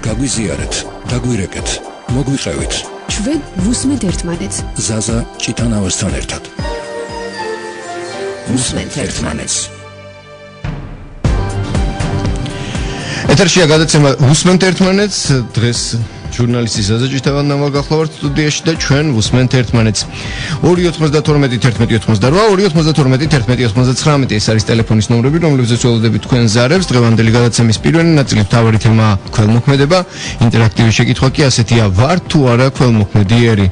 გაგვიზიარეთ, დაგვირეკეთ, მოგვიყევით. ჩვენ ვუსმენთ ერთმანეთს. ზაზა ჭიტანავასთან ერთად. ვუსმენთ ერთმანეთს. ეთერშია გადაცემა ვუსმენთ ერთმანეთს, დღეს ჟურნალისტი ზაზა ჭიტანავა გახლავართ სტუდიაში და ჩვენ ვუსმენთ ერთმანეთს. 292-11-92 ეს არის ტელეფონის ნომრები, რომლებზეც ველოდებით თქვენ ზარებს. დღევანდელი გადაცემის პირველი ნაწილი მთავარი თემა ქველმოქმედება, ინტერაქტივი შეკითხვა კი ასეთია: ვარ თუ არა ქველმოქმედიერი?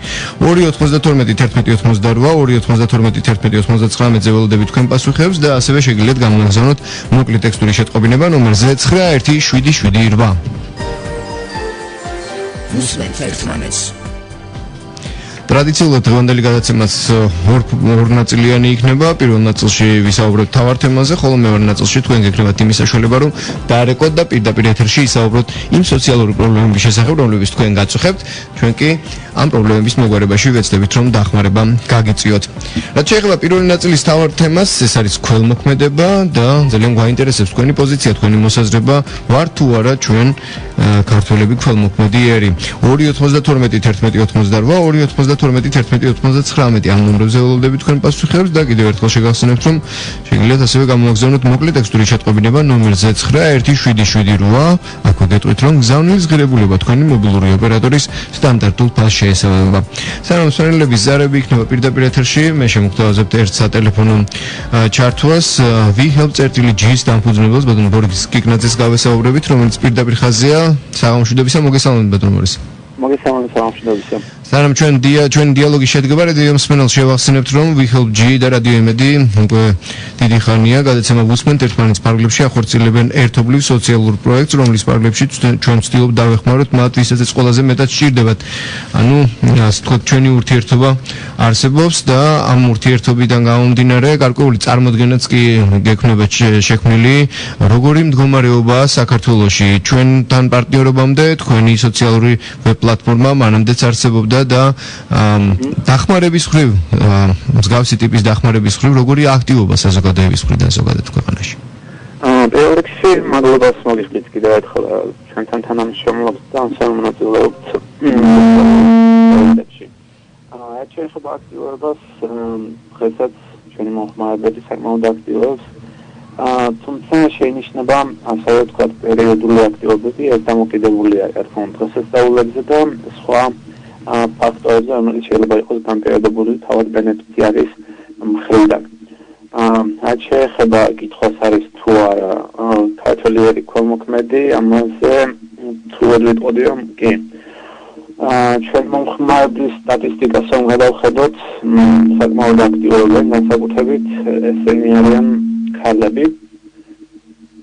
292-11-92 ველოდებით თქვენ პასუხებს და ასევე შეგიძლიათ გამოგზავნოთ მოკლე ტექსტური შეტყობინება ნომერზე 91778. ვუსმენთ ერთმანეთს. ტრადიციულად დღევანდელი გადაცემაც ორ ნაწილიანი იქნება. პირველ ნაწილში ვისაუბრებთ მთავარ თემაზე, ხოლო მეორე ნაწილში თქვენ გეკრებათ იმის საშუალება, რომ დაარეკოთ და პირდაპირ ეთერში ისაუბროთ იმ სოციალური პრობლემების შესახებ, რომლებიც თქვენ გაწუხებთ. ჩვენ კი ამ პრობლემების მოგვარებაში ვეცდებით, რომ დახმარება გაგიწიოთ. რაც შეეხება პირველი ნაწილის მთავარ თემას, ეს არის ქველმოქმედება და ძალიან გვაინტერესებს თქვენი პოზიცია, თქვენი მოსაზრება, ვარ თუ არა ჩვენ ქართველები ქველმოქმედიერი. 292-11-92 ამ ნომრებზე ველოდებით თქვენ პასუხებს და კიდევ ერთხელ შეგახსენებთ, რომ შეგიძლიათ ასევე გამოგზავნოთ მოკლე ტექსტური შეტყობინება ნომერზე 91778. აქვე გეტყვით, რომ გზავნილის ღირებულება თქვენი მობილური ოპერატორის სტანდარტულ ფასს შეესაბამება. სანამ მსმენელების ზარები იქნება პირდაპირ ეთერში, მე შემოგთავაზებთ ერთ სატელეფონო ჩართვას WeHelp.G-ის დამფუძნებელს ბატონ ბორგის კიკნაძეს გავესაუბრებით, რომელიც პირდაპირ ხაზია. საღამოშვიდობისა, მოგესალმებით ბატონ ბორის. მოგესალმებით, საღამოშვიდობისა. სანამ ჩვენ დიალოგი შედგება, რადიო მსმენელს შევახსენებთ, რომ WeHelp.G და რადიო იმედი უკვე დიდი ხანია გადაცემა ვუსმენთ ერთმანეთს ფარგლებში ახორციელებენ ერთობლივ სოციალურ პროექტს, რომლის ფარგლებში ჩვენ ვცდილობთ დავეხმაროთ მათ, ვისაც ყველაზე მეტად სჭირდებათ. ანუ ასე ვთქვათ, ჩვენი ურთიერთობა არსებობს და ამ ურთიერთობიდან გამომდინარე გარკვეული წარმოდგენაც კი გექნება შექმნილი, როგორი მდგომარეობაა საქართველოში. ჩვენთან პარტნიორობამდე თქვენი სოციალური ვებ პლატფორმა მანამდეც არსებობდა და დახმარების მხრივ, მსგავსი ტიპის დახმარების მხრივ, როგორი აქტივობა საზოგადოების მხრიდან ზოგადად ქვეყანაში? პირველ რიგში მადლობას მოგიხდით კიდევ ერთხელ ჩვენთან თანამშრომლობთ და სამონაწილეობთ პროექტებში. რაც შეეხება აქტივობას, დღესაც ჩვენი მომხმარებელი საკმაოდ აქტივობს. თუმცა შეინიშნება ასე ვთქვათ პერიოდული აქტივობები, ეს დამოკიდებულია ერთხელ დღესასწაულებზე და სხვა ფაქტორებზე, რომელიც შეიძლება იყოს განპირობებული თავად ბენეფიციარის მხრიდან. რაც შეეხება კითხვას არის თუ არა ქართველი ქველმოქმედი, ამაზე თუ ვერ ვიტყოდი, რომ კი. ჩვენ მომხმარებლის სტატისტიკას რომ გადავხედოთ, საკმაოდ აქტიურობენ, განსაკუთრებით ესენი არიან ქალები,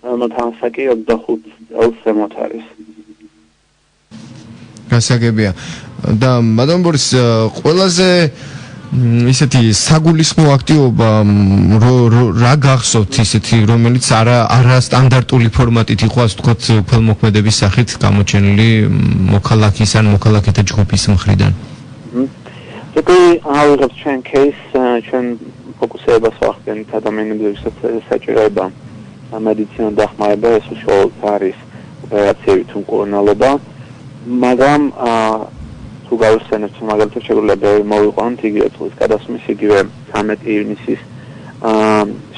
რომელთანაც კი 25 წელს ზემოთ არის. გასაგებია. და ბატონ ბორის, ყველაზე ისეთი საგულისხმო აქტივობა რა გახსოვთ, ისეთი რომელიც არა სტანდარტული ფორმატით იყო, ასე ვთქვათ, ქველმოქმედების სახით გამოჩენილი მოქალაქის ან მოქალაქეთა ჯგუფის მხრიდან? ზოგადად ავიღებთ ჩვენ кейს, ჩვენ ფოკუსირებას ვახდენთ ადამიანებზე, ვისაც საჭიროება მედიცინურ დახმარება, ეს უშუალოდ არის ოპერაციები თუ მკურნალობა, მაგრამ თუ გავიხსენებთ, მაგალითად შეგვიძლია მოვიყვანოთ იგივე წლის გადასვლის, იგივე 13 ივნისის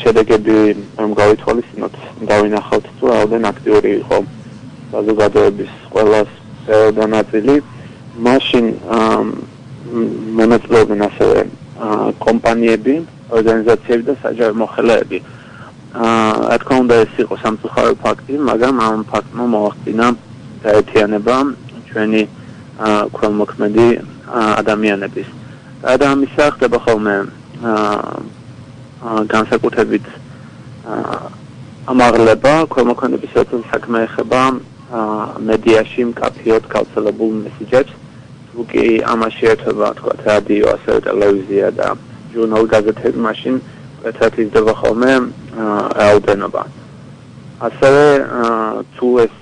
შედეგები, რომ გავითვალისწინოთ, დავინახავთ, თუ რაოდენ აქტიური იყო საზოგადოების ყველა ნაწილი. მაშინ მონაწილეობენ ასევე კომპანიები, ორგანიზაციები და საჯარო მოხელეები. რა თქმა უნდა, ეს იყო სამწუხარო ფაქტი, მაგრამ ამ ფაქტმა მოახდინა გაერთიანება ჩვენი ქველმოქმედი ადამიანების. და ამისა ხდება ხოლმე განსაკუთრებით ამაღლება ქველმოქმედების საქმე ეხება მედიაში მკაფიოდ გავრცელებულ მესიჯებს, თუ კი ამაში ერთვება, თქვათ, რადიო, ასევე ტელევიზია და ჟურნალ გაზეთები, მაშინ ერთად იზრდება ხოლმე რაოდენობა. ასევე თუ ეს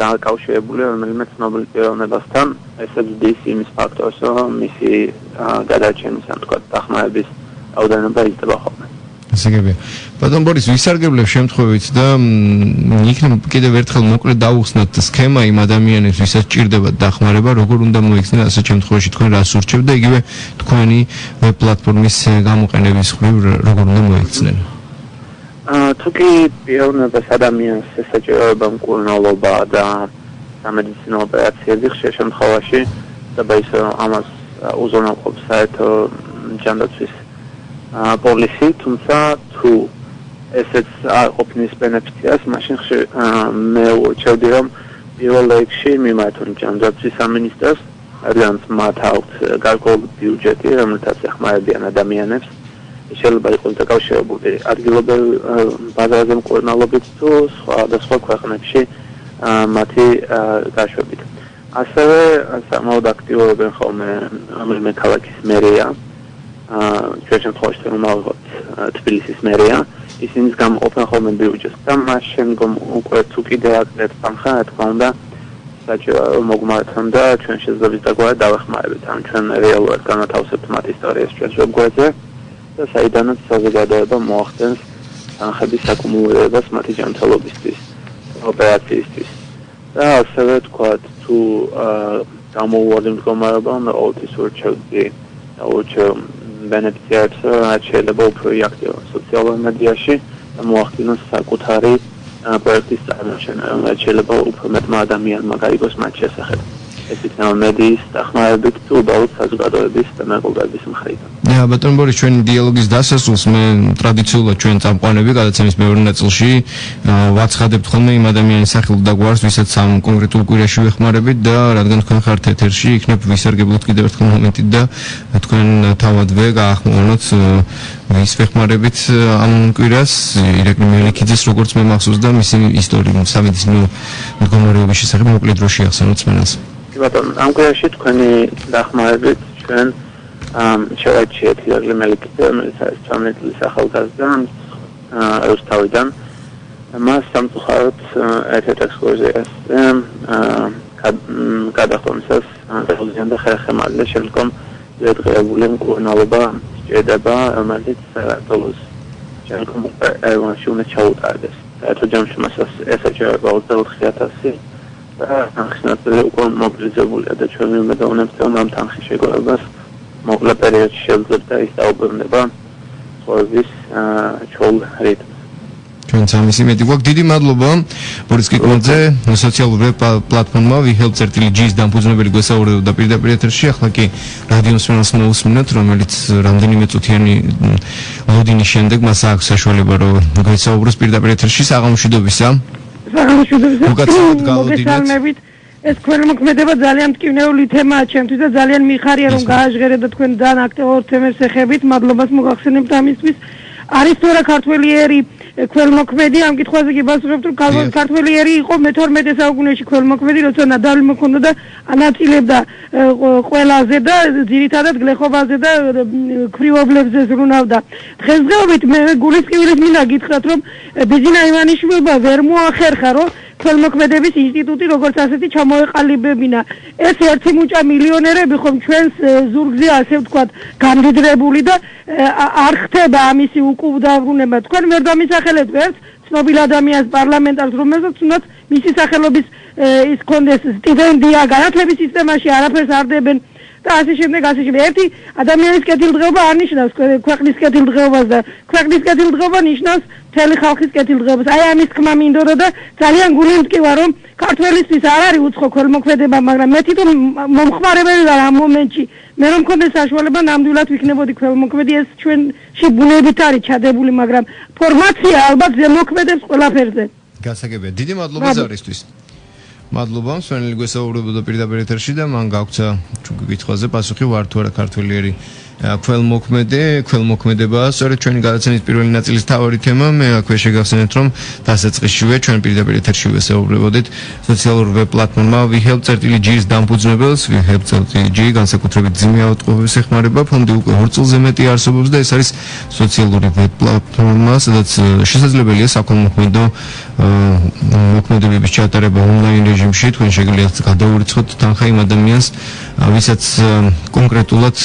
დაკავშირებულია რომელიმე ცნობილ პიროვნებასთან, ესეც დის იმის ფაქტორს, რომ მისი გადარჩენის, ან თქვათ, დახმარების რაოდენობა იზრდება ხოლმე. გასაგებია. ბატონ ბორის ვისარგებლებ შემთხვევით და იქნებ კიდევ ერთხელ მოკლედ დავუხსნათ სქემა იმ ადამიანებს, ვისაც ჭირდებათ დახმარება, როგორ უნდა მოიქცნენ ასეთ შემთხვევაში თქვენ რას ურჩევთ და იგივე თქვენი ვებ პლატფორმის გამოყენების ხრივ როგორ უნდა მოიქცნენ? თუკი პიროვნებას ადამიანს ესაჭიროება მკურნალობა და სამედიცინო ოპერაციები ხშირ შემთხვევაში ხდება ის რომ ამას უზრუნველყოფს საერთო ჯანდაცვის პოლისი, თუმცა თუ ესეც არ ყოფნის ბენეფიციარს, მაშინ მე ურჩევდი რომ პირველ რიგში მიმართონ ჯანდაცვის სამინისტროს, რადგანაც მათ აქვთ გარკვეული ბიუჯეტი, რომელთაც ეხმარებიან ადამიანებს. შეიძლება იყოს დაკავშირებული ადგილობრივ ბაზარზე მკურნალობით თუ სხვადასხვა ქვეყნებში მათი გაშვებით. ასევე საკმაოდ აქტიურობენ ხოლმე რომელიმე ქალაქის მერია, ჩვენ შემთხვევაში რომ ავიღოთ თბილისის მერია, ისინიც გამოყოფენ ხოლმე ბიუჯეტს და მას შემდგომ უკვე თუ კიდევ აკეთებთ თანხა, რა თქმა უნდა, საჭიროა რომ მოგმართონ და ჩვენ შესაძლოა დაგვარად დავეხმარებით. ან ჩვენ რეალურად განათავსებთ მათ ისტორიას ჩვენს ვებგვერდზე და საიდანაც საზოგადოება მოახდენს თანხების აკუმულირებას მათი ჯანმრთელობისთვის, ოპერაციისთვის. და ასევე თქვათ თუ გამოუვალი მდგომარეობა უნდა ყოველთვის ურჩევდი და ურჩევ ბენეფიციარებს რაც შეიძლება უფრო აქტიურად სოციალურ მედიაში და მოახდინოს საკუთარი პროექტის წარმოშენა, რაც შეიძლება უფრო მეტმა ადამიანმა გაიგოს მათ შესახებ. ეს იქნება მედიის დახმარებით თუ უბრალოდ საზოგადოების და მეგობრების მხრიდან. ბატონ ბორის, ჩვენი დიალოგის დასასრულს მე ტრადიციულად ჩვენ წამყვანები გადაცემის მეორე ნაწილში ვაცხადებთ ხოლმე იმ ადამიანის სახელს და გვარს, ვისაც ამ კონკრეტულ კვირაში ვეხმარებით და რადგან თქვენ ხართ ეთერში, იქნებ ვისარგებლოთ კიდევ ერთხელ მომენტით და თქვენ თავადვე გაახმოვანოთ ვის ვეხმარებით ამ კვირას, ირაკლი მელიქიძეს, როგორც მე მახსოვს და მისი ისტორია სამედიცინო მდგომარეობის შესახებ მოკლედ რო შეახსენოთ სმენელს. ბატონ, ამ კვირაში თქვენი დახმარებით ჩვენ შევაჩიეთ ირაკლი მელიქიძე, რომელიც 18 წლის ახალგაზრდა რუსთავიდან. მას სამწუხაროდ ერთ-ერთ ექსკურსიაზე გადახდომისას და ხერხემალი და შემდგომ დედღებული მკურნალობა სჭირდება, რომელიც საქართველოს შემდგომ ეროვნულში უნდა ჩაუტარდეს. საერთო ჯამში მას ესაჭიროება 24,000 და თანხის ნაწილი უკვე მობილიზებულია და ჩვენ ვიმედოვნებთ რომ ამ თანხის შეგროვებას მოკლე პერიოდში შეძლებს და ის დაუბრუნდება ცხოვრების ჩაულ რიტმს. ჩვენც ამისი მეტი გვაქვს. დიდი მადლობა ბორის კიკონძე, სოციალური პლატფორმა WeHelp.gis დამფუძნებელი გვესაუბრებოდა პირდაპირ ეთერში. ახლა კი რადიო მსმენელს მოусმინოთ, რომელიც რამდენიმე წუთიანი ლოდინის შემდეგ მას აქვს საშუალება რომ გვესაუბროს პირდაპირ ეთერში. საღამოშვიდობისა. უკაცრავად გალოდინეთ. ეს ქველმოქმედება ძალიან მტკივნეული თემაა ჩემთვის და ძალიან მიხარია რომ გააჟღერეთ და თქვენ ძალიან აქტიურ თემებს ეხებით. მადლობას მოგახსენებთ ამისთვის. არის თორე ქართველიერი ქველმოქმედი, ამ კითხვაზე კი ვასრულებთ რომ ქართველიერი იყო მე-12 საუკუნეში ქველმოქმედი, როცა ნადავლი მოქონდა და ანაწილებდა ყველაზე და ძირითადად გლეხობაზე და ქრიობლებზე ზრუნავდა. დღესდღეობით მე გულისყივილით მინდა გითხრათ რომ ბიზინა ივანიშვილმა ვერ მოახერხა რომ ქველმოქმედების ინსტიტუტი როგორც ასეთი ჩამოეყალიბებინა. ეს ერთი მუჭა მილიონერები ხომ ჩვენს ზურგზე ასე ვთქვათ გამდიდრებული და არ ხდება ამისი უკუბრუნება. თქვენ ვერ დამისახელეთ ვერც ცნობილ ადამიანს პარლამენტარს, რომელსაც უნდათ მისი სახელობის ის კონდეს სტიპენდია განათლების სისტემაში არაფერს არ დებენ და ასე შემდეგ. ერთი ადამიანის კეთილდღეობა არ ნიშნავს ქვეყნის კეთილდღეობას და ქვეყნის კეთილდღეობა ნიშნავს მთელი ხალხის კეთილდღეობას. აი ამის თქმა მინდოდა და ძალიან გული მტკივა რომ ქართველისთვის არ არის უცხო ქველმოქმედება, მაგრამ მე თვითონ მომხმარებელი ვარ ამ მომენტში. მე რომ მქონდეს საშუალება ნამდვილად ვიქნებოდი ქველმოქმედი, ეს ჩვენში ბუნებით არის ჩადებული, მაგრამ ფორმაცია ალბათ ზემოქმედებს ყველაფერზე. გასაგებია. დიდი მადლობა ზარისთვის. მადლობა, მსმენელი გვესაუბრებოდა პირდაპირ ეთერში და მან გაგვცა კითხვაზე პასუხი ვარ თუ არა ქართველიერი ქველმოქმედება. სწორედ ჩვენი გადაცემის პირველი ნაწილის თავარი თემა მე აქვე შეგახსენეთ რომ დასაწყისშივე ჩვენ პირდაპირ ეთერში ვესაუბრებოდით სოციალურ ვებ პლატფორმა WeHelp.gis დამფუძნებელს. WeHelp.gis განსაკუთრებით ძიმე ავადმყოფებს ეხმარება, ფონდი უკვე 2 წელზე მეტი არსებობს და ეს არის სოციალური ვებ პლატფორმა, სადაც შესაძლებელია საქველმოქმედო მოქმედებების ჩატარება ონლაინ რეჟიმში. თქვენ შეგიძლიათ გადაურიცხოთ თანხა იმ ადამიანს ვისაც კონკრეტულად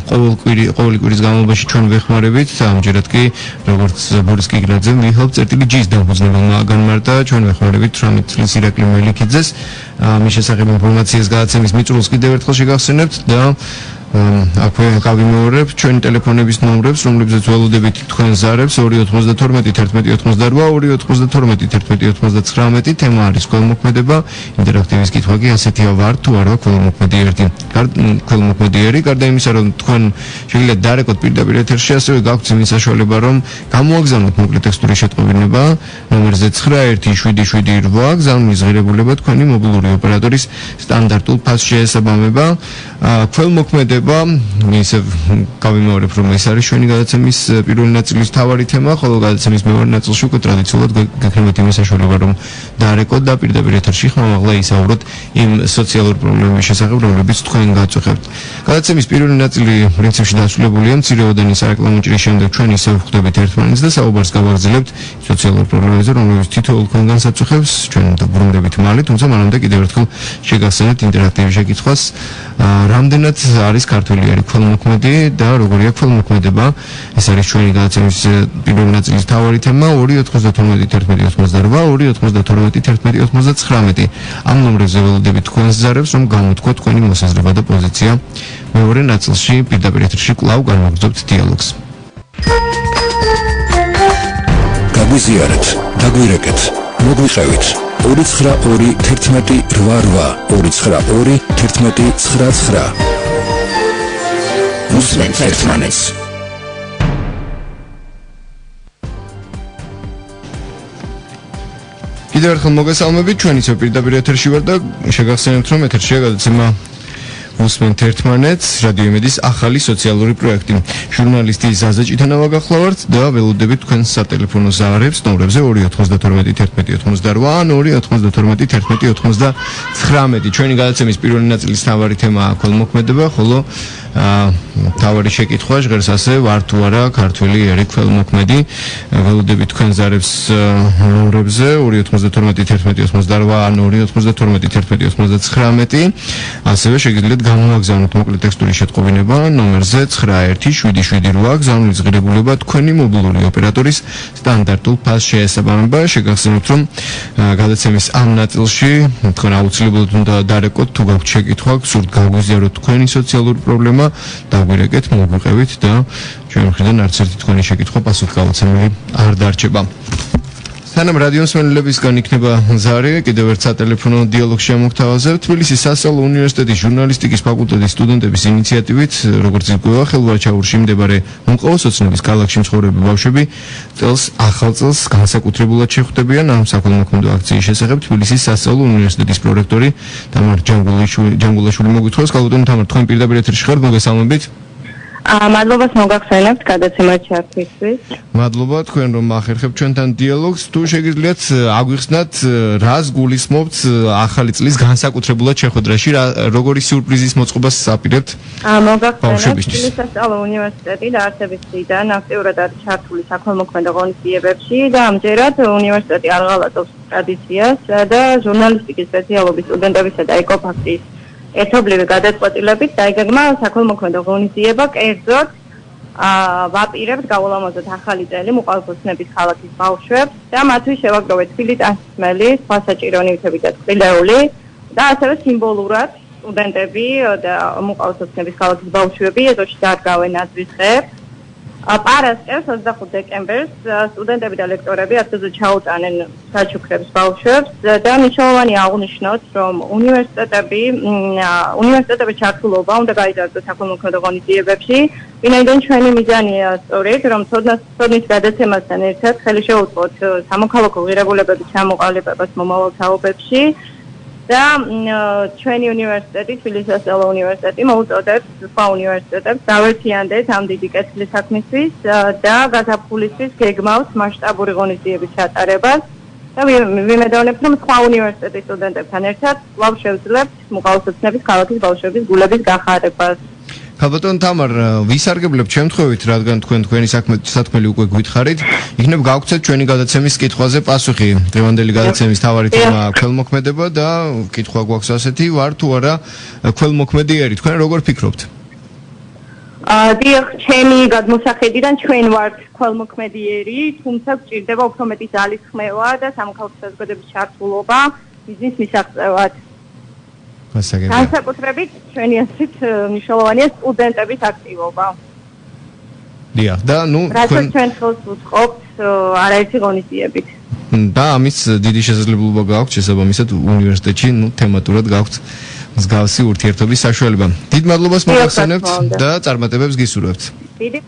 ყოველი კვირის განმავლობაში ჩვენ ვეხმარებით, ამჯერად კი როგორც ბორის კიგნაძემ ვიხილავთ წერტილი G-ის დამფუძნებელმა განმარტა, ჩვენ ვეხმარებით 18 წლის ირაკლი მელიქიძეს, მის შესახებ ინფორმაციას გადაცემის მიწურულს კიდევ ერთხელ შეგახსენებთ და აქვე გავიმეორებ ჩვენი ტელეფონების ნომრებს, რომლებზეც ველოდებით თქვენ ზარებს 292 1188 292 თემა არის ქველმოქმედება, ინტერაქტივის კითხვა კი ასეთია ვარ თუ არა ქველმოქმედიერი. გარდა იმისა, რომ თქვენ შეგიძლიათ დარეკოთ პირდაპირ ეთერში, ასევე გაქვთ იმის საშუალება, რომ გამოაგზავნოთ მოკლე ტექსტური შეტყობინება ნომერზე 91778, გზავნის ღირებულება თქვენი მობილური ოპერატორის სტანდარტულ ფასს შეესაბამება. ქველმოქმედება ისე გავიმეორებ, რომ ეს არის ჩვენი გადაცემის პირველი ნაწილის მთავარი თემა, ხოლო გადაცემის მეორე ნაწილში უკვე ტრადიციულად გექნებათ იმის საშუალება, რომ დაარეკოთ და პირდაპირ ეთერში ხმამაღლა ისაუბროთ იმ სოციალურ პრობლემების შესახებ, რომლებიც თქვენ გაწუხებთ. გადაცემის პირველი ნაწილი პრინციპში დასრულებულია, მცირეოდენი სარეკლამო ჭრის შემდეგ ჩვენ ისევ ვხვდებით ერთმანეთს და საუბარს გავაგრძელებთ სოციალურ პრობლემებზე, რომლებიც თითოეულ თქვენგანს აწუხებს. ჩვენ დაბრუნდებით მალე, თუმცა მანამდე კიდევ ერთხელ შეგახსენებთ ინტერაქტიული შეკითხვას, რამდენად არის ქართველიერი ქველმოქმედი და როგორია ქველმოქმედება. ეს არის ჩვენი გადაცემის პირველი ნაწილის მთავარი თემა 292 1188 292 1189. ამ ნომრებზე ველოდებით თქვენს ზარებს, რომ გამოთქვათ თქვენი მოსაზრება და პოზიცია. მეორე ნაწილში პირდაპირ ეთერში კვლავ განვაგრძობთ დიალოგს. გაგვიზიარეთ, დაგვირეკეთ, მოგვიყევით 292 1188 292 1199. უსმენთ ერთმანეთს. კიდევ ერთხელ მოგესალმებით, ჩვენ ისევ პირდაპირ ეთერში ვარ და შეგახსენებთ, რომ ეთერშია გადაცემა უსმენთ ერთმანეთს, რადიო იმედის ახალი სოციალური პროექტი. ჟურნალისტი ზაზა ჭიტანავა გახლავართ და ველოდებით თქვენს სატელეფონო ზარებს ნომრებზე 292 1188 ან 292 1189. ჩვენი გადაცემის პირველი ნაწილის მთავარი თემაა ქველმოქმედება, ხოლო მთავარი შეკითხვა ჟღერს ასე, ვარ თუ არა ქართველი ერი ქველმოქმედი. ველოდებით თქვენ ზარებს ნომრებზე 292 1188 ან 292 1189. ასევე შეგიძლიათ გამოაგზავნოთ მოკლე ტექსტური შეტყობინება ნომერზე 91778, გზავნის ღირებულება თქვენი მობილური ოპერატორის სტანდარტულ ფასს შეესაბამება. შეგახსენებთ, რომ გადაცემის ამ ნაწილში თქვენ აუცილებლად უნდა დარეკოთ, თუ გაქვთ შეკითხვა, გსურთ გაგვიზიაროთ თქვენი სოციალური პრობლემა, დაგვირეკეთ, მოგვიყევით და ჩვენ მხრიდან არც ერთი თქვენი შეკითხვა პასუხგავაცემული არ დარჩება. სანამ რადიო მსმენელებისგან იქნება ზარი, კიდევ ერთ სატელეფონო დიალოგში ამოგთავაზებთ. თბილისის სასწავლო უნივერსიტეტის ჟურნალისტიკის ფაკულტეტის სტუდენტების ინიციატივით, როგორც იკვევა, ხელვაჩაურში მდებარე უმყავოსოცნების ქალაქში მცხოვრები ბავშვები წელს ახალ წელს განსაკუთრებულად შეხვდებიან ამ საქველმოქმედო აქციის შესახებ. თბილისის სასწავლო უნივერსიტეტის პრორექტორი თამარ ჯანგულაშვილი მოგვითხოვს. ქალბატონო თამარ, თქვენ პირდაპირ ეთერში ხართ, მოგესალმებით. მადლობას მოგახსენებთ გადაცემაში ჩართვისთვის. მადლობა თქვენ რომ ახერხებთ ჩვენთან დიალოგს. თუ შეგიძლიათ აგვიხსნათ, რას გულისხმობთ ახალი წლის განსაკუთრებულად შეხვედრაში, როგორი სიურპრიზის მოწყობას აპირებთ? მოგახსენებთ, თბილისის სასწავლო უნივერსიტეტი დაარსების დღიდან აქტიურად არის ჩართული საქველმოქმედო ღონისძიებებში და ამჯერად უნივერსიტეტი არ ღალატობს ტრადიციას და ჟურნალისტიკის სპეციალობის სტუდენტებისა და ეკოფაქტის ერთობლივი გადაწყვეტილებით დაიგეგმა საქველმოქმედო ღონისძიება, კერძოდ ვაპირებთ გაულამაზოთ ახალი წელი მოყავთოსნების ქალაქის ბავშვებს და მათთვის შევაგროვეთ თბილისის სხვა საჭირო ნივთები და წყვილეული და ასევე სიმბოლურად სტუდენტები და მოყავთოსნების ქალაქის ბავშვები ეზოში დარგავენ აზრის ღებს. პარასკევს 25 დეკემბერს სტუდენტები და ლექტორები ადგილზე ჩაუტანენ საჩუქრებს ბავშვებს და მნიშვნელოვანი აღნიშნოთ, რომ უნივერსიტეტების ჩართულობა უნდა გაიზარდოს საქველმოქმედო ღონისძიებებში, ვინაიდან ჩვენი მიზანია სწორედ, რომ ცოდნის გადაცემასთან ერთად ხელი შეუწყოთ სამოქალაქო ღირებულებების ჩამოყალიბებას მომავალ თაობებში. და ჩვენი უნივერსიტეტი, თბილისის სასწავლო უნივერსიტეტი მოუწოდებს სხვა უნივერსიტეტებს დავერთიანდეთ ამ დიდი კეთილი საქმისთვის და გაზაფხულისთვის გეგმავს მასშტაბური ღონისძიების ჩატარებას და ვიმედოვნებთ, რომ სხვა უნივერსიტეტის სტუდენტებთან ერთად კვლავ შევძლებთ მოყავთოსნების ქალაქის ბავშვების გულების გახარებას. ქალბატონ თამარ, ვისარგებლებთ შემთხვევით, რადგან თქვენი საქმელი უკვე გითხარით, იქნებ გავქცეთ ჩვენი გადაცემის კითხვაზე პასუხი. დღევანდელი გადაცემის თავარი თემა ქველმოქმედება და კითხვა გვაქვს ასეთი, ვარ თუ არა ქველმოქმედიერი, თქვენ როგორ ფიქრობთ? დიახ, ჩემი გადმოსახედიდან ჩვენ ვართ ქველმოქმედიერი, თუმცა გვჭირდება უფრო მეტი ძალისხმევა და სამოქალაქო საზოგადოების ჩართულობა ბიზნეს მისაღწევად. განსაკუთრებით ჩვენი ასეთ მნიშვნელოვანია სტუდენტების აქტივობა. დიახ, და რასაც ჩვენ ხელს ვუწყობთ არაერთი ღონისძიებით. და ამის დიდი შესაძლებლობა გაქვთ შესაბამისად უნივერსიტეტში, თემატურად გაქვთ მსგავსი ურთიერთობის საშუალება. დიდ მადლობას მოგახსენებთ და წარმატებებს გისურვებთ. დიდი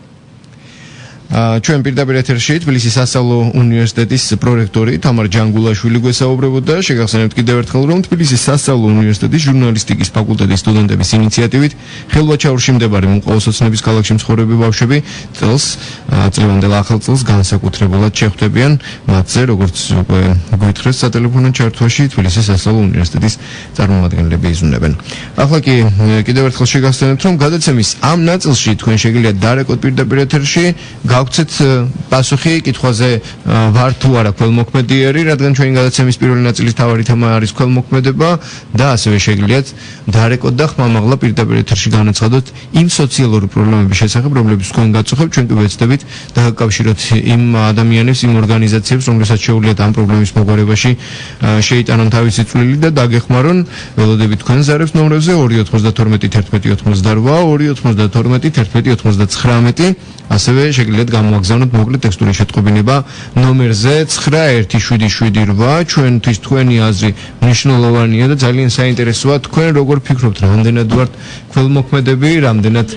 ჩვენ პირდაპირ ეთერში თბილისის სასწავლო უნივერსიტეტის პრორექტორი თამარ ჯანგულაშვილი გვესაუბრებოდა. შეგახსენებთ კიდევ ერთხელ, რომ თბილისის სასწავლო უნივერსიტეტის ჟურნალისტიკის ფაკულტეტის სტუდენტების ინიციატივით ხელვაჩაურში მდებარე მუყაოსოცნების ქალაქში მცხოვრები ბავშვები წლევანდელ ახალ წელს განსაკუთრებულად შეხვდებიან მათზე, როგორც უკვე გვითხრეს სატელეფონო ჩართვაში თბილისის სასწავლო უნივერსიტეტის წარმომადგენლები იზრუნებენ. ახლა კი კიდევ ერთხელ შეგახსენებთ, რომ გადაცემის ამ ნაწილში თქვენ შეგიძლიათ დარეკოთ პირდაპირ ეთერში გავცეთ პასუხი კითხვაზე ვარ თუ არა ქველმოქმედიერი, რადგან ჩვენი გადაცემის პირველი ნაწილის თავარი თემა არის ქველმოქმედება და ასევე შეგიძლიათ დარეკოთ და ხმამაღლა პირდაპირ ეთერში განაცხადოთ იმ სოციალური პრობლემების შესახებ, რომლებიც თქვენ გაწუხებთ, ჩვენ კი ვეცდებით დაგაკავშიროთ იმ ადამიანებს, იმ ორგანიზაციებს, რომლებსაც შეუძლიათ ამ პრობლემის მოგვარებაში შეიტანონ თავისი წვლილი და დაგეხმარონ. ველოდებით თქვენ ზარებს ნომრებზე 292 11 88 292 11 99 ასევე შეგიძლიათ გამოაგზავნოთ მოკლე ტექსტური შეტყობინება ნომერზე 917778. ჩვენთვის თქვენი აზრი მნიშვნელოვანია და ძალიან საინტერესოა. თქვენ როგორ ფიქრობთ, რამდენად ვართ ქველმოქმედები, რამდენად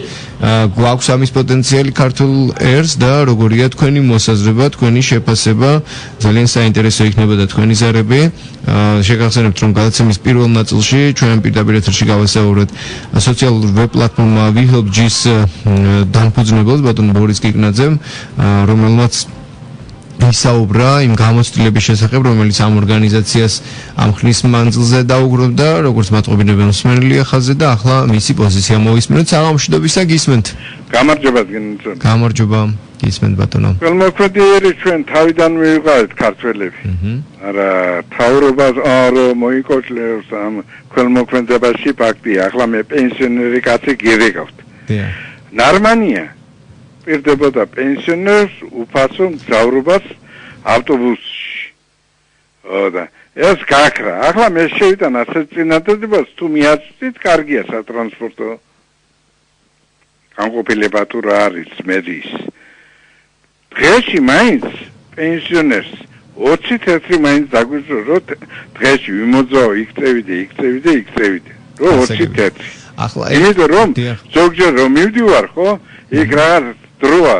გვაქვს ამის პოტენციალი ქართულ ერს და როგორია თქვენი მოსაზრება, თქვენი შეფასება? ძალიან საინტერესო იქნება და თქვენი ზარები. შეგახსენებთ, რომ გადაცემის პირველ ნაწილში ჩვენ პირდაპირ ეთერში გავასაუბრეთ სოციალურ ვებ პლატფორმა WeHelpG-ს დამფუძნებელს ბატონ ბორის კიკნაძემ, რომელმაც ისაუბრა იმ გამოცდილების შესახებ, რომელიც ამ ორგანიზაციას ამ ხნის მანძილზე დაუგროვდა, როგორც მათყობინებელ მსმენელი ახალზე და ახლა მისი პოზიცია მოვისმინოთ. საღამოშიდობისა გისმენთ. გამარჯობა გენწონი. გამარჯობა. გისმენთ ბატონო. ქველმოქმედიერი ჩვენ თავიდან მივიყავით ქართველები. არა, თავრობას არ მოიკოჭლებს ამ ქველმოქმედებაში ფაქტია. ახლა მე პენსიონერი კაცი გირეკავთ. დიახ. ნორმალია. პირდებოდა პენსიონერს უფასო მგზავრობას ავტობუსში. და ეს გაქრა. ახლა მე შევიტან ასეთ წინადადებას თუ მიაწვით, კარგია სატრანსპორტო განყოფილება თუ რა არის მედიის. დღეში მაინც პენსიონერს 21 მაინც დაგვიჭრო, რომ დღეში ვიმოძაო იქცევიდე. რო 21. ახლა იმიტომ რომ ზოგჯერ რომ მივდივარ, ხო? იქ რაღაც დროა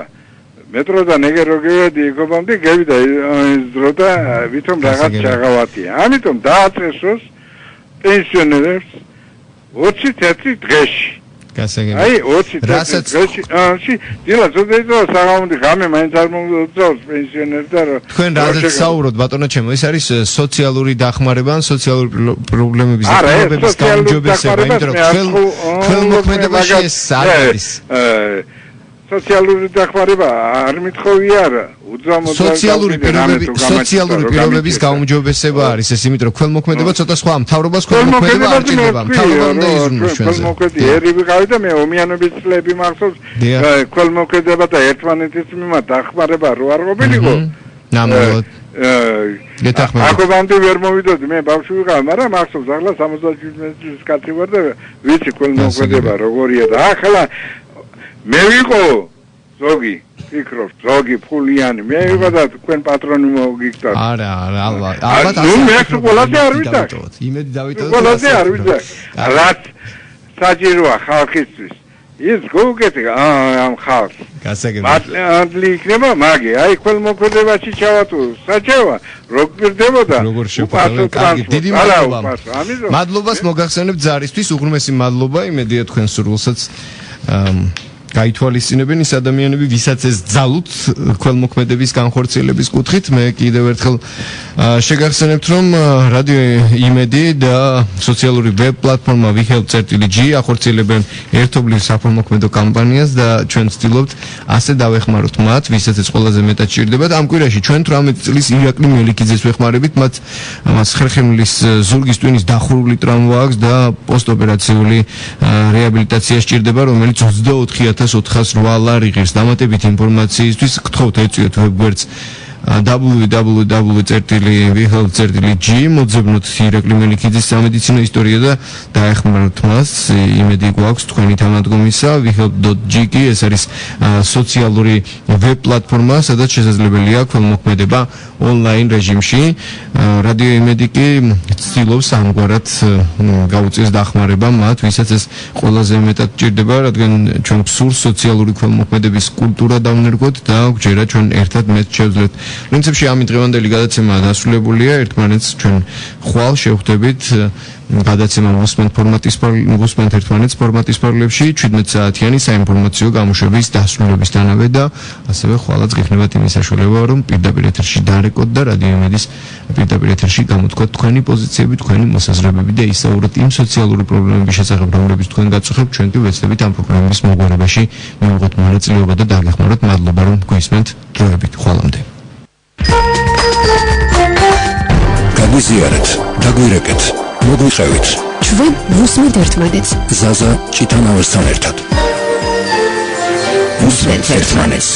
მეტროდან ეგერ რო გევედი ეკობამდე გევიდა ის დრო და ვითომ რაღაც ჩაღავათია. ამიტომ დააწესოს პენსიონერებს 21 დღეში. გასაგებია. აი 21 დღეში დილა ზოგადად საღამოდი ღამე მაინც არ მომწონს პენსიონერს და თქვენ რაზეც საუბრობთ ბატონო ჩემო, ეს არის სოციალური დახმარება ან სოციალური პრობლემების დაკავების გაუმჯობესება, იმიტომ რომ ქველმოქმედებაში ეს არ არის. სოციალური დახმარება არ მithოვია რა. სოციალური პირობების გაუმჯობესება არის ეს, იმიტომ რომ ქველმოქმედება ცოტა სხვა, მთავრობას ქველმოქმედება არ ჭირდება, მთავრობა უნდა იზრუნოს ჩვენზე. ქველმოქმედიერი ვიყავი და მე ომიანობის წლები მახსოვს ქველმოქმედება და ერთმანეთის მიმართ დახმარება რო არ ყოფილიყო. ნამდვილად. აკობამდე ვერ მოვიდოდი, მე ბავშვი ვიყავ, მაგრამ მახსოვს ახლა 77 წლის კაცი ვარ და ვიცი ქველმოქმედება როგორია და ახლა მე ვიყო ზოგი ფულიანი მე ვიყო და თქვენ პატრონი მოგიგდათ. არა, ალბათ. ნუ მე ყველაზე არ ვიცი. იმედი დავიტოვოთ. ყველაზე არ ვიცი. რაც საჭიროა ხალხისთვის. ის გოგეთი ამ ხალხს. გასაგებია. მართლი იქნება მაგი. აი ქველმოქმედებაში ჩავატო. საჭიროა რო გირდებოდა. როგორ შეფასებთ? კარგი, დიდი მადლობა. მადლობას მოგახსენებთ ზარისთვის, უღრმესი მადლობა. იმედია თქვენ სურვილსაც გაითვალისწინებენ ის ადამიანები, ვისაც ეს ძალუთ ქველმოქმედების განხორციელების კუთხით. მე კიდევ ერთხელ შეგახსენებთ, რომ რადიო იმედი და სოციალური ვებ პლატფორმა WeHelp.G ახორციელებენ ერთობლივ საქველმოქმედო კამპანიას და ჩვენ ვცდილობთ ასე დავეხმაროთ მათ, ვისაც ეს ყველაზე მეტად სჭირდებათ. ამ კვირაში ჩვენ 18 წლის ირაკლი მელიქიძეს ვეხმარებით, მათ ხერხემლის ზურგის ტვინის დახურული ტრავმა აქვს და პოსტოპერაციული რეაბილიტაცია სჭირდება, რომელიც 24408 ლარი ღირს. დამატებით ინფორმაციისთვის გთხოვთ ეწვიოთ ვებგვერდს www.wehelp.G მოძებნოთ ირაკლი მელიქიძის სამედიცინო ისტორია და დაეხმაროთ მას. იმედი გვაქვს თქვენი თანადგომისა. WeHelp.G კი ეს არის სოციალური ვებ პლატფორმა, სადაც შესაძლებელია ქველმოქმედება ონლაინ რეჟიმში. რადიო იმედი კი ცდილობს ამგვარად გაუწიოს დახმარება მათ, ვისაც ეს ყველაზე მეტად ჭირდება, რადგან ჩვენ გსურს სოციალური ქველმოქმედების კულტურა დავნერგოთ და გვჯერა ჩვენ ერთად მეტ შევძლეთ. პრინციპში ამით დღევანდელი გადაცემა დასრულებულია. ერთმანეთს ჩვენ ხვალ შევხვდებით გადაცემა მოსმენთ ერთმანეთს ფორმატის პარლებში 17 საათიანი საინფორმაციო გამოშვების დასრულებისთანავე და ასევე ხვალაც გექნებათ იმის საშუალება, რომ პირდაპირ ეთერში დარეკოთ და რადიო იმედის პირდაპირ ეთერში გამოთქვათ თქვენი პოზიციები, თქვენი მოსაზრებები და ისაუბროთ იმ სოციალური პრობლემების შესახებ, რომლებიც თქვენ გაწუხებთ. ჩვენ კი ვეცდებით ამ პრობლემების მოგვარებაში მივიღოთ მონაწილეობა და დაგეხმაროთ. მადლობა, რომ გვისმენთ. დროებით ხვალამდე. გაგვიზიარეთ, დაგვირეკეთ, მოგვიყევით. ჩვენ ვუსმენთ ერთმანეთს. ზაზა ჭიტანავასთან ერთად. ვუსმენთ ერთმანეთს.